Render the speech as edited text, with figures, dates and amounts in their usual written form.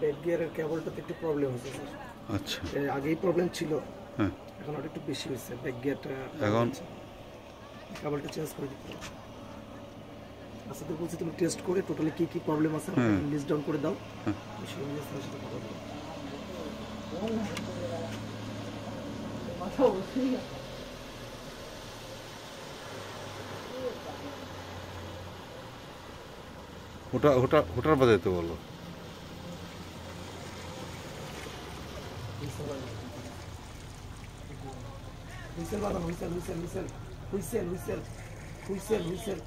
Back গিয়ারের কেবলটাতে একটু problem হয়েছে স্যার। আচ্ছা, আগেই প্রবলেম ছিল, হ্যাঁ, এখন ওটা একটু বেশি হয়েছে। ব্যাক গিয়ারটা এখন কেবলটা চেঞ্জ করে দিতে হবে। আচ্ছা, তো বলছি তুমি টেস্ট করে টোটালি কি কি প্রবলেম আছে লিস্ট ডাউন করে দাও, আমি সেই অনুযায়ী স্যারের সাথে কথা বলবো। হোটার বাজাইতে বলো। হুইসেল বাজানো, whistle whistle whistle whistle whistle whistle whistle